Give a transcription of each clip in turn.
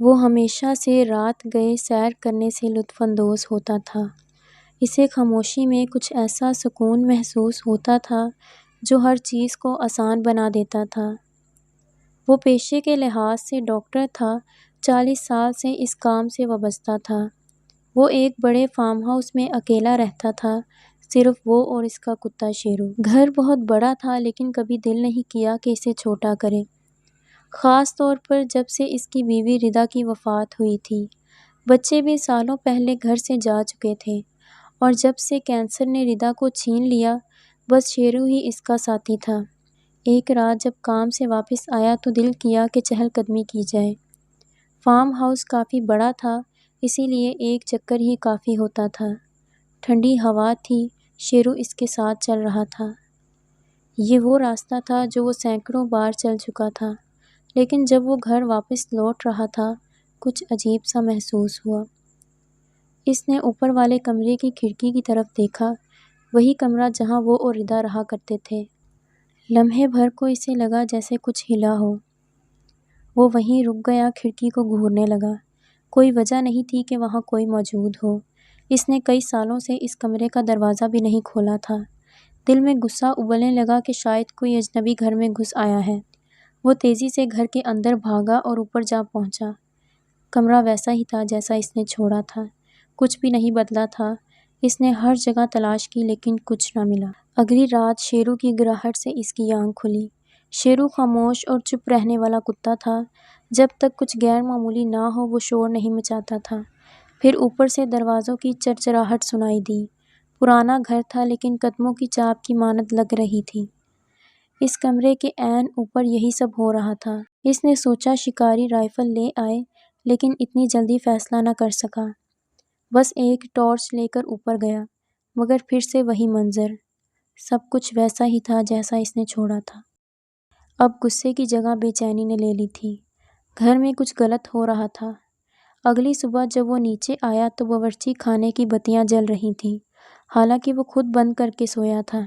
وہ ہمیشہ سے رات گئے سیر کرنے سے لطف اندوز ہوتا تھا۔ اسے خاموشی میں کچھ ایسا سکون محسوس ہوتا تھا جو ہر چیز کو آسان بنا دیتا تھا۔ وہ پیشے کے لحاظ سے ڈاکٹر تھا، 40 سال سے اس کام سے وابستہ تھا۔ وہ ایک بڑے فارم ہاؤس میں اکیلا رہتا تھا، صرف وہ اور اس کا کتا شیرو۔ گھر بہت بڑا تھا لیکن کبھی دل نہیں کیا کہ اسے چھوٹا کرے، خاص طور پر جب سے اس کی بیوی ردا کی وفات ہوئی تھی۔ بچے بھی سالوں پہلے گھر سے جا چکے تھے اور جب سے کینسر نے ردا کو چھین لیا، بس شیرو ہی اس کا ساتھی تھا۔ ایک رات جب کام سے واپس آیا تو دل کیا کہ چہل قدمی کی جائے۔ فارم ہاؤس کافی بڑا تھا، اسی لیے ایک چکر ہی کافی ہوتا تھا۔ ٹھنڈی ہوا تھی، شیرو اس کے ساتھ چل رہا تھا۔ یہ وہ راستہ تھا جو وہ سینکڑوں بار چل چکا تھا، لیکن جب وہ گھر واپس لوٹ رہا تھا، کچھ عجیب سا محسوس ہوا۔ اس نے اوپر والے کمرے کی کھڑکی کی طرف دیکھا، وہی کمرہ جہاں وہ اور ردا رہا کرتے تھے۔ لمحے بھر کو اسے لگا جیسے کچھ ہلا ہو۔ وہ وہیں رک گیا، کھڑکی کو گھورنے لگا۔ کوئی وجہ نہیں تھی کہ وہاں کوئی موجود ہو۔ اس نے کئی سالوں سے اس کمرے کا دروازہ بھی نہیں کھولا تھا۔ دل میں غصہ ابلنے لگا کہ شاید کوئی اجنبی گھر میں گھس آیا ہے۔ وہ تیزی سے گھر کے اندر بھاگا اور اوپر جا پہنچا۔ کمرہ ویسا ہی تھا جیسا اس نے چھوڑا تھا، کچھ بھی نہیں بدلا تھا۔ اس نے ہر جگہ تلاش کی لیکن کچھ نہ ملا۔ اگلی رات شیرو کی گراہٹ سے اس کی آنکھ کھلی۔ شیرو خاموش اور چپ رہنے والا کتا تھا۔ جب تک کچھ غیر معمولی نہ ہو وہ شور نہیں مچاتا تھا۔ پھر اوپر سے دروازوں کی چرچراہٹ سنائی دی۔ پرانا گھر تھا لیکن قدموں کی چاپ کی مانند لگ رہی تھی۔ اس کمرے کے عین اوپر یہی سب ہو رہا تھا۔ اس نے سوچا شکاری رائفل لے آئے، لیکن اتنی جلدی فیصلہ نہ کر سکا۔ بس ایک ٹارچ لے کر اوپر گیا، مگر پھر سے وہی منظر۔ سب کچھ ویسا ہی تھا جیسا اس نے چھوڑا تھا۔ اب غصے کی جگہ بے چینی نے لے لی تھی۔ گھر میں کچھ غلط ہو رہا تھا۔ اگلی صبح جب وہ نیچے آیا تو باورچی خانے کی بتیاں جل رہی تھیں، حالانکہ وہ خود بند کر کے سویا تھا۔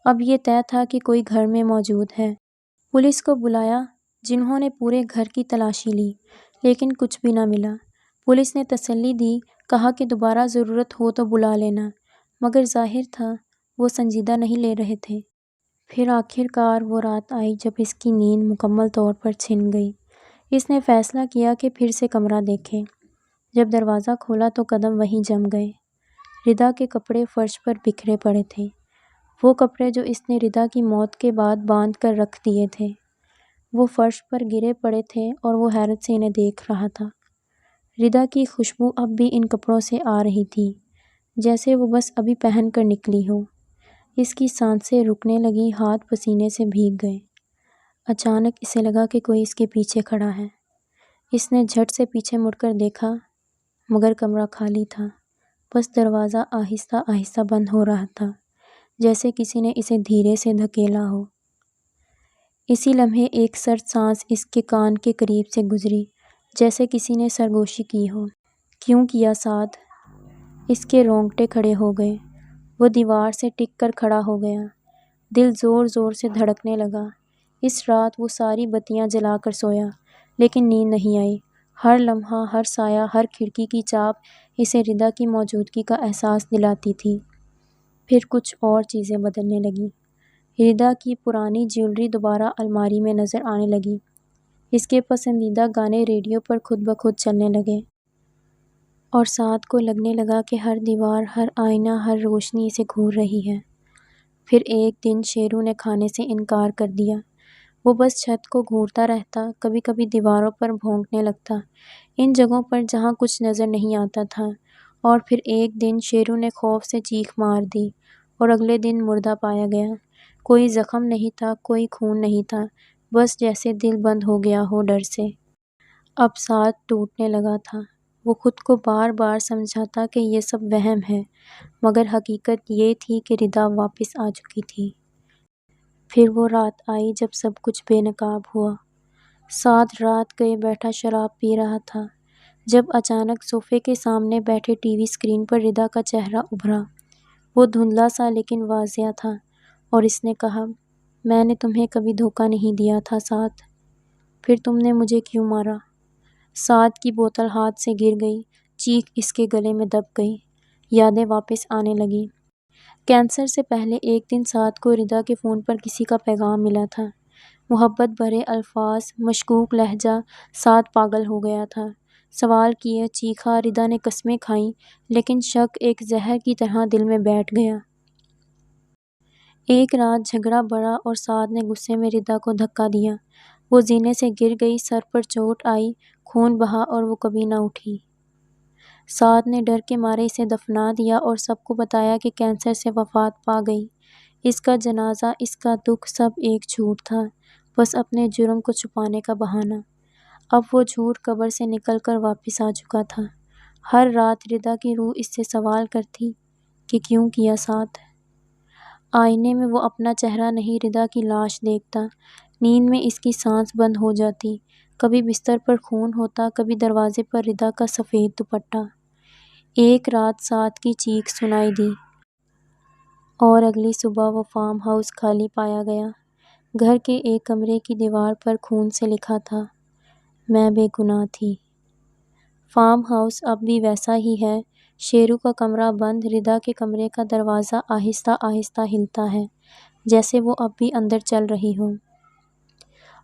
اب یہ طے تھا کہ کوئی گھر میں موجود ہے۔ پولیس کو بلایا، جنہوں نے پورے گھر کی تلاشی لی، لیکن کچھ بھی نہ ملا۔ پولیس نے تسلی دی، کہا کہ دوبارہ ضرورت ہو تو بلا لینا، مگر ظاہر تھا وہ سنجیدہ نہیں لے رہے تھے۔ پھر آخر کار وہ رات آئی جب اس کی نیند مکمل طور پر چھن گئی۔ اس نے فیصلہ کیا کہ پھر سے کمرہ دیکھے۔ جب دروازہ کھولا تو قدم وہیں جم گئے۔ ردا کے کپڑے فرش پر بکھرے پڑے تھے، وہ کپڑے جو اس نے ردا کی موت کے بعد باندھ کر رکھ دیے تھے۔ وہ فرش پر گرے پڑے تھے اور وہ حیرت سے انہیں دیکھ رہا تھا۔ ردا کی خوشبو اب بھی ان کپڑوں سے آ رہی تھی، جیسے وہ بس ابھی پہن کر نکلی ہو۔ اس کی سانسیں رکنے لگیں، ہاتھ پسینے سے بھیگ گئے۔ اچانک اسے لگا کہ کوئی اس کے پیچھے کھڑا ہے۔ اس نے جھٹ سے پیچھے مڑ کر دیکھا، مگر کمرہ خالی تھا۔ بس دروازہ آہستہ آہستہ بند ہو رہا تھا، جیسے کسی نے اسے دھیرے سے دھکیلا ہو۔ اسی لمحے ایک سرد سانس اس کے کان کے قریب سے گزری، جیسے کسی نے سرگوشی کی ہو۔ کیوں کیا سعد؟ اس کے رونگٹے کھڑے ہو گئے۔ وہ دیوار سے ٹک کر کھڑا ہو گیا۔ دل زور زور سے دھڑکنے لگا۔ اس رات وہ ساری بتیاں جلا کر سویا، لیکن نیند نہیں آئی۔ ہر لمحہ، ہر سایہ، ہر کھڑکی کی چاپ اسے ردا کی موجودگی کا احساس دلاتی تھی۔ پھر کچھ اور چیزیں بدلنے لگیں۔ ردا کی پرانی جیولری دوبارہ الماری میں نظر آنے لگی۔ اس کے پسندیدہ گانے ریڈیو پر خود بخود چلنے لگے، اور سعد کو لگنے لگا کہ ہر دیوار، ہر آئینہ، ہر روشنی اسے گھور رہی ہے۔ پھر ایک دن شیرو نے کھانے سے انکار کر دیا۔ وہ بس چھت کو گھورتا رہتا، کبھی کبھی دیواروں پر بھونکنے لگتا، ان جگہوں پر جہاں کچھ نظر نہیں آتا تھا۔ اور پھر ایک دن شیرو نے خوف سے چیخ مار دی اور اگلے دن مردہ پایا گیا۔ کوئی زخم نہیں تھا، کوئی خون نہیں تھا، بس جیسے دل بند ہو گیا ہو ڈر سے۔ اب سعد ٹوٹنے لگا تھا۔ وہ خود کو بار بار سمجھاتا کہ یہ سب وہم ہے، مگر حقیقت یہ تھی کہ ردا واپس آ چکی تھی۔ پھر وہ رات آئی جب سب کچھ بے نقاب ہوا۔ سعد رات گئے بیٹھا شراب پی رہا تھا، جب اچانک صوفے کے سامنے بیٹھے ٹی وی اسکرین پر ردا کا چہرہ ابھرا۔ وہ دھندلا سا لیکن واضح تھا، اور اس نے کہا، میں نے تمہیں کبھی دھوکہ نہیں دیا تھا سعد، پھر تم نے مجھے کیوں مارا؟ سعد کی بوتل ہاتھ سے گر گئی، چیخ اس کے گلے میں دب گئی، یادیں واپس آنے لگیں۔ کینسر سے پہلے ایک دن سعد کو ردا کے فون پر کسی کا پیغام ملا تھا۔ محبت بھرے الفاظ، مشکوک لہجہ، سعد پاگل ہو گیا تھا۔ سوال کیے، چیخا، ردا نے قسمیں کھائیں، لیکن شک ایک زہر کی طرح دل میں بیٹھ گیا۔ ایک رات جھگڑا بڑھا اور سعد نے غصے میں ردا کو دھکا دیا۔ وہ زینے سے گر گئی، سر پر چوٹ آئی، خون بہا اور وہ کبھی نہ اٹھی۔ سعد نے ڈر کے مارے اسے دفنا دیا اور سب کو بتایا کہ کینسر سے وفات پا گئی۔ اس کا جنازہ، اس کا دکھ، سب ایک جھوٹ تھا، بس اپنے جرم کو چھپانے کا بہانہ۔ اب وہ جھوٹ قبر سے نکل کر واپس آ چکا تھا۔ ہر رات ردا کی روح اس سے سوال کرتی کہ کیوں کیا سعد؟ آئینے میں وہ اپنا چہرہ نہیں، ردا کی لاش دیکھتا۔ نیند میں اس کی سانس بند ہو جاتی۔ کبھی بستر پر خون ہوتا، کبھی دروازے پر ردا کا سفید دوپٹہ۔ ایک رات سعد کی چیخ سنائی دی اور اگلی صبح وہ فارم ہاؤس خالی پایا گیا۔ گھر کے ایک کمرے کی دیوار پر خون سے لکھا تھا، میں بے گناہ تھی۔ فارم ہاؤس اب بھی ویسا ہی ہے۔ شیرو کا کمرہ بند، ردا کے کمرے کا دروازہ آہستہ آہستہ ہلتا ہے، جیسے وہ اب بھی اندر چل رہی ہو۔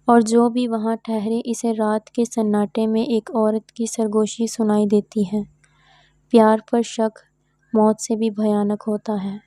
اور جو بھی وہاں ٹھہرے، اسے رات کے سناٹے میں ایک عورت کی سرگوشی سنائی دیتی ہے، پیار پر شک موت سے بھی بھیانک ہوتا ہے۔